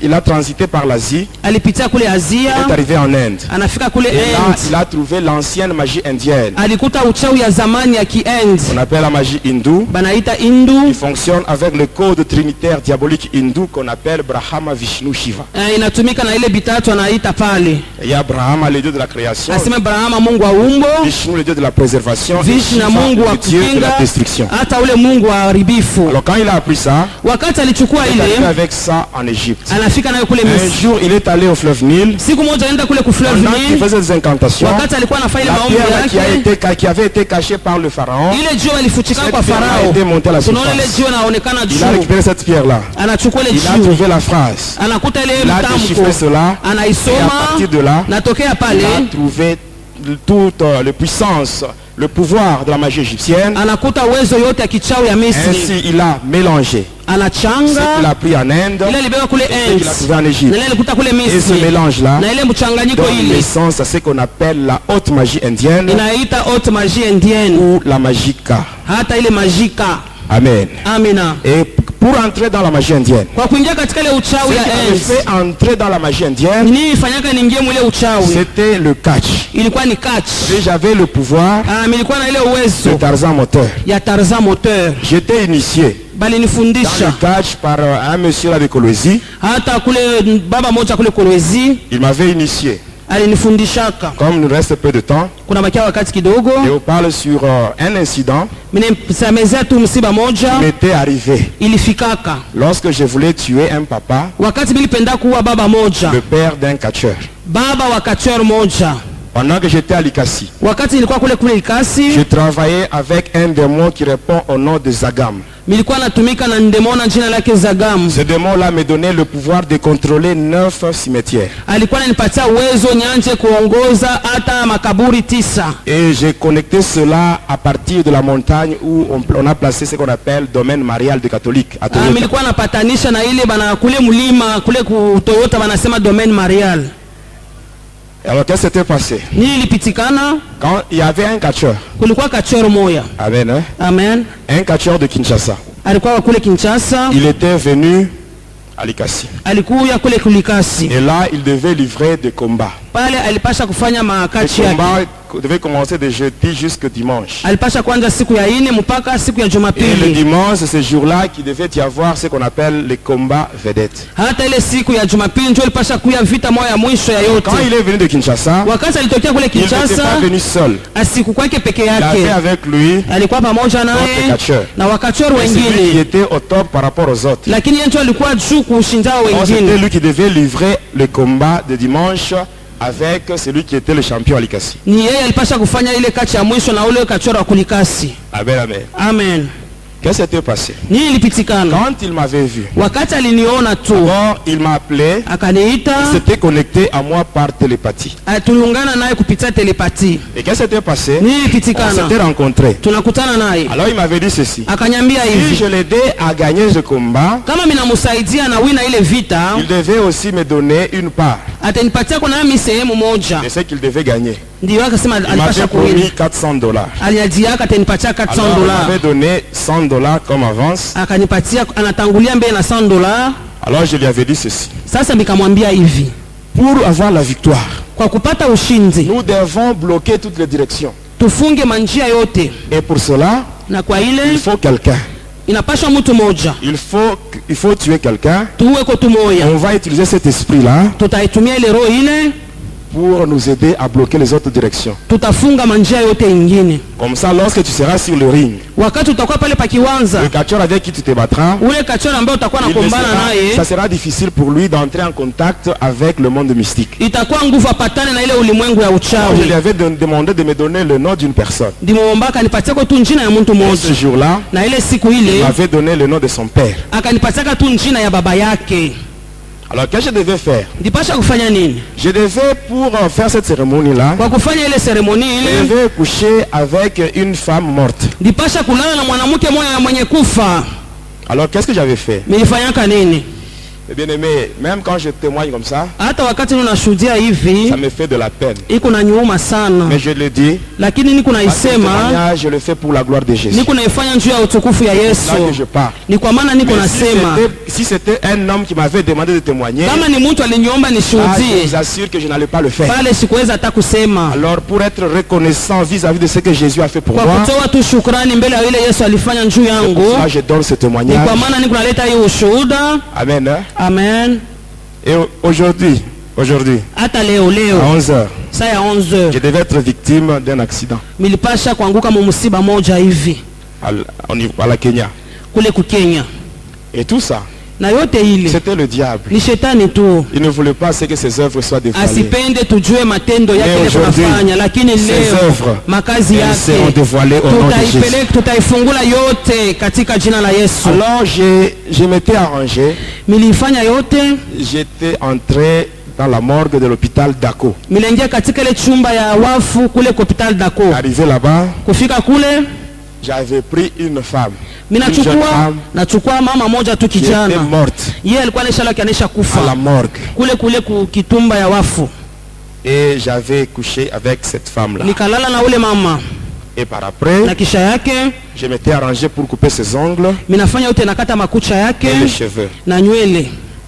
Il a transité par l'Asie, Alipitia kule il est Asia, arrivé en Inde. anafika kule Et là, End, il a trouvé l'ancienne magie indienne. alikuta uchawi ya zamani ya Ki-End On appelle la magie hindoue. banaita Hindu. Il fonctionne avec le code trinitaire diabolique hindou qu'on appelle Brahma, Vishnu, Shiva. Inatumika na ile bitatu anaita pale, Et il y a Brahma, le dieu de la création, aseme Brahma Mungu wa umbo, Vishnu, le dieu de la préservation, et Vishnu na Shiva, Mungu wa le dieu de la kukinga, destruction. hata ule Mungu wa haribifu. Alors quand il a appris ça, Wakati alichukua il est arrivé ile, avec ça en Égypte. anafika nayo kule Un Misri. jour, il est allé au fleuve Nil. Siku moja anaenda kule kufleuve Pendant qu'il Nil, faisait des incantations, wakati alikuwa anafanya ile la maombi pierre qui yake, avait été cachée par le pharaon, ile jiwe alifuchikana kwa cette pierre a Farao. été montée à la Tunaona ile surface. jiwe naonekana Il a juu, récupéré cette pierre-là. anachukua ile Il a jiwe, trouvé la phrase. anakuta ile Il a déchiffré mtamko, cela. Et à anaisoma, partir de là, natokea il a pale trouvé toute la puissance, le pouvoir de la magie égyptienne. anakuta uwezo yote ya kichawi ya Misri, Ainsi, il a mélangé ce qu'il anachanga a pris en Inde ile alibeba kule et ce qu'il a trouvé en End Égypte. na ile alikuta kule Et ce Misri, mélange-là na ile mchanganyiko donne ile naissance à ce qu'on appelle la haute magie indienne inaita haute magie indienne, ou la magika. hata ile majika. Amen. Amina. Et pour entrer dans la magie indienne, Kwa kuingia katika ile ce uchawi qui ya avait End, fait entrer dans la magie indienne, nini ifanyaka niingie mwile uchawi? c'était le catch. Ilikuwa ni catch. Et j'avais le pouvoir Nilikuwa na ile de uwezo Tarzan moteur. ya Tarzan moteur, J'étais initié dans balinifundisha le catch par un monsieur là de Kolwezi. hata kule baba moja kule Kolwezi Il m'avait initié. alinifundishaka. Comme il nous reste peu de temps, Kuna bakia wakati kidogo, et on parle sur un incident minisamezea tu msiba qui moja m'était arrivé. ilifikaka Lorsque je voulais tuer un papa, wakati nilipenda kuwa baba moja, le père d'un catcheur. baba wa kacheur moja. Pendant que j'étais à Likasi, Wakati nilikuwa kule je Likasi, travaillais avec un démon qui répond au nom de Zagam. nilikuwa natumika na ndemona jina lake Zagam. Ce démon-là me donnait le pouvoir de contrôler 9 cimetières. Alikuwa ananipatia uwezo nyanje kuongoza hata makaburi 9. Et j'ai connecté cela à partir de la montagne où on a placé ce qu'on appelle domaine marial de catholique. À Toyota. Nilikuwa napatanisha na ile bana kule mlima kule ku Toyota banasema domaine marial. Alors qu'est-ce qui s'était passé? Nini ilipitikana? Quand il y avait un catcheur, Kulikuwa kacheur moya. amen, hein? Amen. Un catcheur de Kinshasa, Alikuwa kule Kinshasa, il était venu à Likasi. alikuya kule Kulikasi. Et là, il devait livrer des combats. Pale alipasha kufanya Les makachi yake. combats devaient commencer de jeudi jusqu'au dimanche. Alipasha kwanza siku ya ine mpaka siku ya Et le Jumapili. dimanche, c'est ce jour-là qu'il devait y avoir ce qu'on appelle les combats vedettes. Hata ile siku ya Jumapili ndio alipasha kuya vita moja ya mwisho ya yote. Quand il est venu de Kinshasa, Wakati alitokea kule il n'était Kinshasa, pas venu seul. asiku kwake peke Il avait yake. avec lui Alikuwa pamoja d'autres naye catcheurs. na wakachor Et c'est lui qui wengine. était au top par rapport aux autres. Lakini yeye ndio alikuwa juu kushinda Donc, c'était wengine. lui qui devait livrer le combat de dimanche avec celui qui était le champion à Likasi. Ni yeye alipasha kufanya ile kachi ya mwisho na ule kachora wa Kulikasi. Amen, amen. Amen. Qu'est-ce qui s'était passé? Nini ilipitikana? Quand il m'avait vu, Wakati aliniona tu, alors il m'a appelé, akaniita, il s'était connecté à moi par télépathie. tulungana naye kupitia telepati. Et qu'est-ce qui s'était passé? Nini On ilipitikana? s'était rencontrés. Tunakutana naye. Alors il m'avait dit ceci. Akanyambia Si hivi, je l'aidais à gagner ce combat, kama minamsaidia na wina ile vita, il devait aussi me donner une part atanipatia kwa nami sehemu moja. de ce qu'il devait gagner. Ndio akasema Il alipasha m'avait kuwina. promis $400. Aliajiaka atanipatia $400. Alors il m'avait donné $100 comme avance. Akanipatia, anatangulia mbele na $100. Alors je lui avais dit ceci. Sasa nikamwambia hivi, Pour avoir la victoire, kwa kupata ushindi nous devons bloquer toutes les directions. tufunge manjia yote, Et pour cela, na kwa il ile faut quelqu'un. inapasha mtu moja Il faut tuer quelqu'un. tuweko tu moya. On va utiliser cet esprit-là Tutaitumia ile roho ile, pour nous aider à bloquer les autres directions. tutafunga manjia yote ingine. Comme ça, lorsque tu seras sur le ring, Wakati utakuwa pale pakiwanza, le catcheur avec qui tu te battras, ule kachora ambaye utakuwa il ne nakombana ça naye, sera difficile pour lui d'entrer en contact avec le monde mystique. itakuwa nguvu apatane na ile ulimwengu ya Alors, je uchawi. lui avais demandé de me donner le nom d'une personne. Ndimwomba akanipatiako tu njina ya mtu Et ce mmoja, jour-là, na ile siku il ile m'avait donné le nom de son père. akanipatiaka tu njina ya baba yake. Alors qu'est-ce que je devais faire? Ndipasha kufanya nini? Je devais, pour faire cette cérémonie-là, Kwa kufanya ile seremoni je ile, devais coucher avec une femme morte. ndipasha kulala na mwanamke mmoja mwenye kufa. Alors qu'est-ce que j'avais fait? Nilifanyaka nini? Bien aimé, même quand je témoigne comme ça, Hata wakati ninashuhudia hivi, ça me fait de la peine. iko na nyuma sana. Mais je le dis, Lakini niko parce que ce naisema, témoignage, je le fais pour la gloire de Jésus. niko naifanya juu ya utukufu ya C'est là Yesu. que je parle. Ni kwa maana niko Mais si nasema, si c'était un homme qui m'avait demandé de témoigner, kama ni mtu aliniomba je nishuhudie, vous assure que je n'allais pas le faire. pale sikuweza hata kusema. Alors pour être reconnaissant vis-à-vis de ce que Jésus a fait pour Kwa moi, kutoa tu shukrani mbele ya ile Yesu alifanya juu yangu, là je donne ce ni témoignage. kwa maana niko naleta hiyo ushuhuda. Amen. Hein? Amen. Et aujourd'hui, Hata leo à 11h, saa ya 11h je devais être victime d'un accident milipasha kuanguka mumusiba moja hivi à la Kenya. kule kukenya, Et tout ça, na yote ile c'était le diable. ni shetani tu, Il ne voulait pas que ses œuvres soient dévoilées. asipende tujue matendo yake Mais ile aujourd'hui, tunafanya, lakini ses leo œuvres, makazi elles seront yake dévoilées au nom de Jésus. tutaifungula yote katika jina la Yesu. Alors je m'étais arrangé, Milifanya yote, j'étais entré dans la morgue de l'hôpital Dako. milengia katika ile chumba ya wafu kule kwa hospital Dako. Arrivé là-bas, Kufika kule, j'avais pris une femme, une jeune nachukua femme mama moja tu qui était kijana, morte yeye alikuwa anesha à la kufa morgue. kule kitumba ya wafu. Et j'avais couché avec cette femme-là. Nikalala na ule mama, Et par après, na kisha yake je m'étais arrangé pour couper ses ongles minafanya yote, nakata makucha yake et les cheveux. na nywele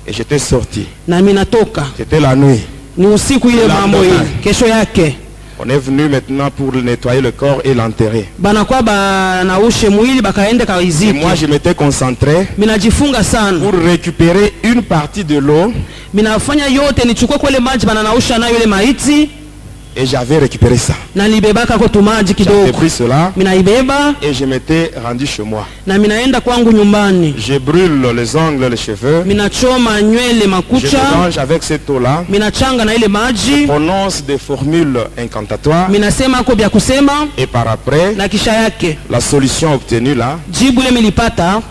Et j'étais sorti. na minatoka. C'était la nuit. Ni usiku ile mambo ile. Kesho yake On est venu maintenant pour nettoyer le corps et l'enterrer. banakuwa banaushe mwili bakaende Et kaiziki. moi, je m'étais concentré Minajifunga sana, pour récupérer une partie de l'eau. minafanya yote nichukue kwele maji bananausha nayo ile maiti, Et j'avais récupéré ça. na nibebaka kwa tumaji J'avais kidogo, pris cela minaibeba et je m'étais rendu chez moi. na minaenda kwangu nyumbani. Je brûle les ongles, les cheveux. Minachoma nywele Je makucha, mélange avec cette eau-là. minachanga na ile maji, Prononce des formules incantatoires. minasema ako vya kusema, Et par après, na kisha yake la solution obtenue là. jibu ile milipata.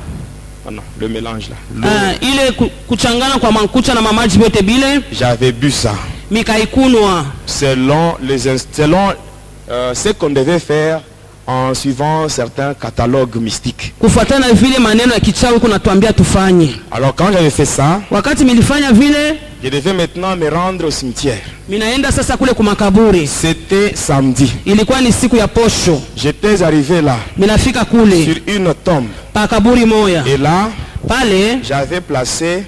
Oh non, le mélange là. L'eau. Ile kuchangana kwa makucha na mamaji yote bile J'avais bu ça. mikaikunwa Selon ce qu'on devait faire en suivant certains catalogues mystiques. kufuatana vile maneno ya kichawi kunatuambia tufanye. Alors quand j'avais fait ça, Wakati milifanya vile, je devais maintenant me rendre au cimetière. minaenda sasa kule kumakaburi. C'était samedi. Ilikuwa ni siku ya posho, J'étais arrivé là, minafika sur kule une tombe. pa kaburi moya Et là, pale, j'avais placé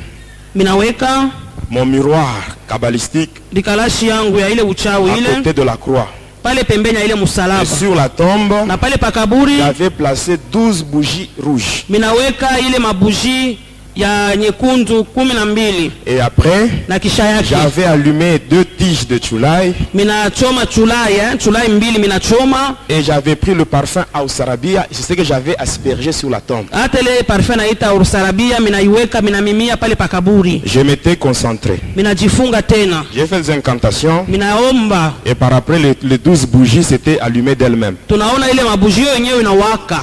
minaweka mon miroir kabbalistique likalashi yangu ya ile uchawi à ile côté de la croix. pale pembeni ya ile Et msalaba, sur la tombe, na pale pa kaburi j'avais placé 12 bougies rouges. minaweka ile mabuji ya nyekundu 12, Et après, na kisha yake j'avais allumé 2 tiges de chulai minachoma chulai mbili minachoma, et j'avais pris le parfum Ausarabia. C'est ce que j'avais aspergé sur la tombe. hata ile parfum naita urusarabia minaiweka minamimia pale pa kaburi, Je m'étais concentré. minajifunga tena, J'ai fait des incantations minaomba. et par après les 12 bougies s'étaient allumées d'elles-mêmes. Tunaona ile mabujio yenyewe inawaka.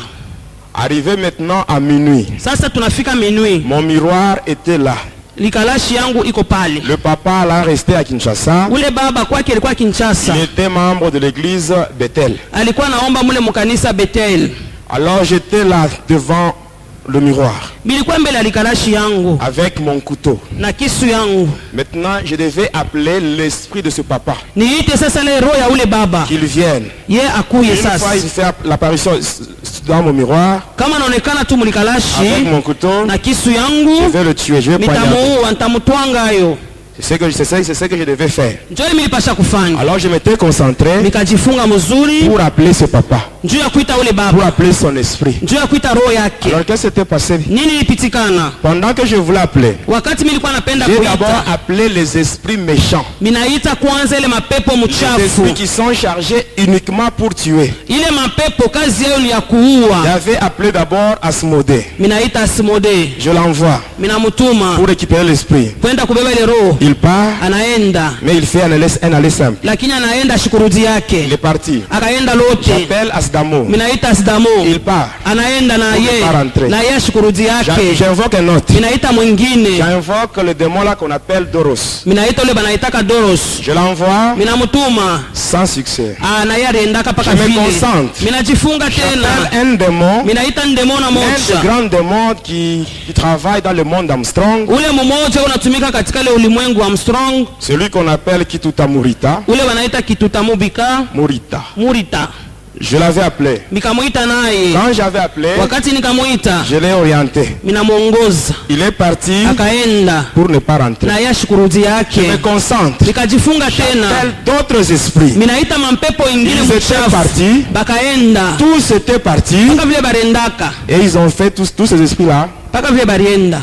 Arrivé maintenant à minuit, Sasa tunafika minui, mon miroir était là. likalashi yangu iko pale. Le papa là resté à Kinshasa. Ule baba kwake alikuwa Kinshasa, Il était membre de l'église Bethel. alikuwa naomba mule mukanisa Bethel. Alors j'étais là devant le miroir Bilikuwa mbele ya likalashi yangu avec mon couteau. na kisu yangu. Maintenant je devais appeler l'esprit de ce papa Niite sasa ile roho ya ule baba, qu'il vienne. ye akuye Une fois sasa. il fait l'apparition dans mon miroir Kama naonekana tu avec mulikalashi mon couteau, na kisu je yangu, vais le tuer, je vais poignarder. nitamuua, nitamutwanga hayo. C'est ce que je devais faire. Njoo milipasha kufanya, Alors je m'étais concentré nikajifunga mzuri pour appeler ce papa, njoo ya kuita ule pour baba, appeler son esprit. njoo ya kuita roho yake. Alors qu'est-ce qui s'était passé? Nini ilipitikana? Pendant que je voulais appeler, Wakati milikuwa napenda j'ai d'abord kuita, appelé les esprits méchants, minaita kwanza ile mapepo les mchafu. esprits qui sont chargés uniquement pour tuer. Ile mapepo kazi yao ni ya kuua. J'avais appelé d'abord Asmodée. Minaita Asimode, Je l'envoie minamutuma pour récupérer l'esprit. kwenda kubeba ile roho. Il part, Anaenda mais il fait un aller simple. lakini anaenda shukurudi Il yake, est parti. akaenda lote. J'appelle d'amour. minaita Sidamo, Il part. anaenda na Pour ne pas ye rentrer. na ye shukurudi yake. J'invoque un autre. Minaita mwingine, J'invoque le démon là qu'on appelle Doros. minaita ule banaitaka Doros, Je l'envoie minamutuma sans succès. na ye aliendaka paka Je me vile. concentre. Minajifunga tena, J'appelle un démon, minaita ndemona un moja, des grands démons qui travaille dans le monde Armstrong. ule mmoja unatumika katika ile ulimwengu wa Armstrong, Celui qu'on appelle Kituta Murita. ule wanaita Kitutamubika Murita. Murita. Je l'avais appelé. Nikamuita naye, Quand j'avais appelé, wakati nikamuita je l'ai orienté. minamuongoza, Il est parti akaenda pour ne pas rentrer. na ye shukurudi Je yake. me concentre. Nikajifunga tena, J'appelle d'autres esprits. minaita mampepo ingine Ils étaient mchafu, partis. bakaenda Tous étaient partis. paka vile barendaka, Et ils ont fait tous ces esprits-là. paka vile barienda.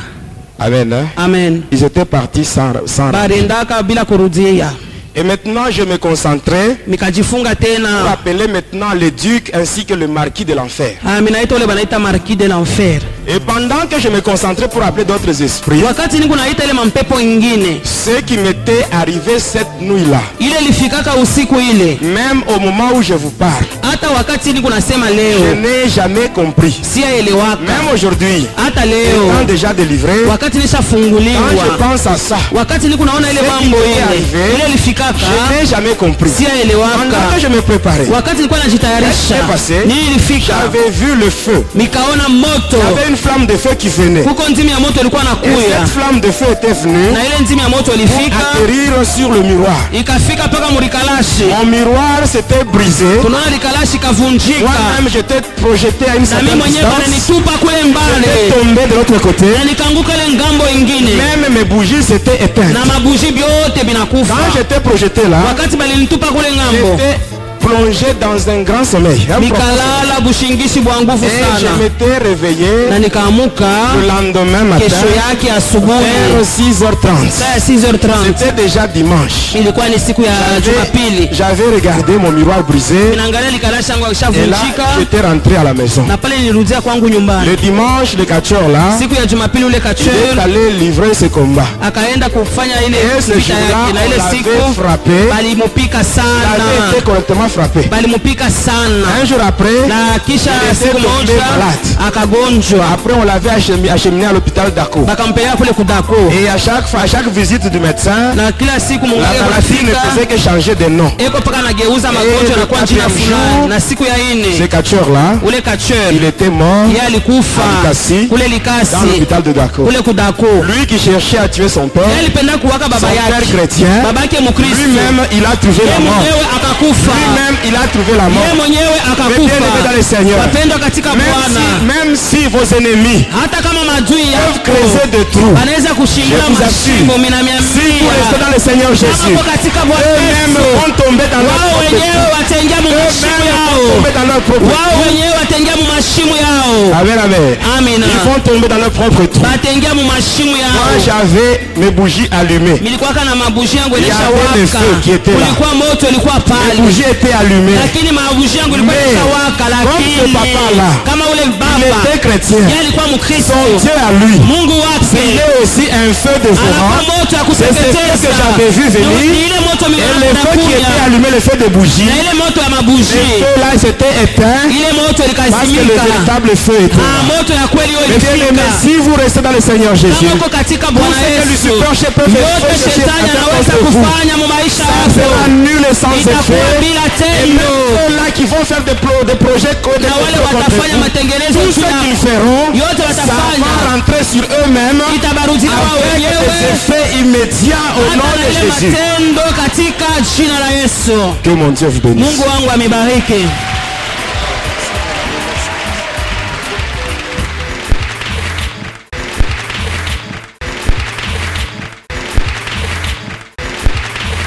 Amen. Hein? Amen, Ils étaient partis sans rentrer. barendaka bila kurudia. Et maintenant, je me concentrais Nikajifunga pour tena, appeler maintenant le duc ainsi que le marquis de l'enfer. minaita ule banaita Marquis de l'Enfer. Et pendant que je me concentrais pour appeler d'autres esprits, Wakati niko naita ile mampepo ingine, ce qui m'était arrivé cette nuit-là, ile lifikaka usiku ile, même au moment où je vous parle, hata wakati niko nasema je leo n'ai jamais compris. siyaelewaka, Même aujourd'hui, hata étant leo déjà délivré, wakati quand je nishafunguliwa, pense à ça, wakati niko naona ile mambo ile lifikaka je n'ai jamais compris. siyaelewaka. Pendant que je me préparais, Wakati nilikuwa najitayarisha, Qu'est-ce qui s'est passé? nini ilifika, j'avais vu le feu. nikaona Il y moto, avait une flamme de feu qui venait. kuko nzimi ya moto ilikuwa Et nakuya, cette flamme de feu était venue na ile nzimi ya moto ilifika atterrir sur le miroir. ikafika mpaka murikalashi. Mon miroir s'était brisé. Tunaona likalashi kavunjika, Moi-même, j'étais projeté à une na mimi certaine mwenyewe distance. bananitupa kule J'étais mbali, tombé de l'autre côté. na nikaanguka ile ngambo ingine, Même mes bougies s'étaient éteintes. na mabuji vyote binakufa. Quand j'étais projeté là, Wakati balinitupa kule ngambo, j'étais plongé dans un grand sommeil. Un profond. nikalala bushingishi bwa nguvu Et je sana, m'étais réveillé na nikaamuka le lendemain kesho matin yake vers asubuhi 6h30. saa ya 6h30. C'était déjà dimanche. Ilikuwa ni siku ya Jumapili. J'avais regardé mon miroir brisé Naangalia likalashi yangu et là akishavunjika, j'étais rentré à la maison. na pale nilirudia kwangu nyumbani. Le dimanche, le catcheur là, Siku ya Jumapili ule il est kacheur allé livrer ce combat. akaenda kufanya ile Et ce vita jour-là, yake, na on ile l'avait siku frappé. balimupika Il avait été sana, correctement frappé. balimupika sana, Un jour après, na kisha il était siku tombé moja malade. akagonjwa, Après on l'avait acheminé à l'hôpital d'Ako. bakampeleka kule kudako, Et à chaque visite du médecin, na kila siku la mungalia maladie ne faisait unafika que changer de nom. eko mpaka anageuza Et magonjwa le na kuwa jina quatrième fulani. jour, Na siku ya Ce ine catcheur-là, ule kacheur il était mort yeye alikufa à Likasi, kule dans Likasi l'hôpital de Dako. kule kudako. Lui qui cherchait à tuer son père, Yeye alipenda kuwaka son baba père yake, chrétien, baba yake Mkristo, lui-même il a trouvé la yeye mort. mwenyewe akakufa, Lui-même il a trouvé la yeye mort. mwenyewe Bien-aimés dans le akakufa. Seigneur, Wapendwa katika Bwana, même si vos ennemis hata kama maadui peuvent yako creuser des trous, wanaweza kushimula Je vous mashimo, si minamiambia vous restez dans le Seigneur Jésus, kama katika Bwana eux-mêmes Yesu, vont tomber dans leur wao propre wenyewe trou. wataingia mu mashimo Eux-mêmes yao, vont tomber dans leur propre wao trou. wenyewe wataingia mu mashimo yao. Amen, amen. Amina, Ils vont tomber dans leur propre trou. bataingia mu mashimo Moi yao. j'avais mes bougies allumées. Milikuwaka na mabuji yangu Il y ilisha avait le waka, feu qui était là. kulikuwa moto ilikuwa Les pale, bougies étaient allumées. lakini mabuji yangu ilikuwa Mais, ilisha waka. comme ce Lakini papa-là, kama ule Il baba était chrétien. yeye alikuwa Mkristo, Son Dieu à lui, Mungu wake il est aussi un feu anakuwa dévorant. moto ya C'est ce que kuteketeza. j'avais vu venir. Ni ile moto Et le feu qui était minakuya, allumé, le feu de bougie, na ile moto ya le mabuji, feu là s'était éteint ile moto parce que le likazimika. véritable feu était là. Moto ya kweli hiyo Mais bien aimé, ilifika. si vous restez dans le Seigneur Jésus, Kama uko katika tout Bwana ce que Yesu, Lucifer peut yote faire shetani anaweza contre vous, kufanya mu maisha ça yako sera nul et sans itakuwa effet. bila Et tendo. même ceux-là qui vont faire des projets contre Na wale contre watafanya vous, matengenezo tout ce juu qu'ils yako, feront, yote ça watafanya va rentrer sur eux-mêmes itabarudia wao avec wenyewe, des effets immédiats au hata nom na de ile Jésus. matendo katika jina la Yesu. Que mon Dieu vous bénisse. Mungu wangu amebariki.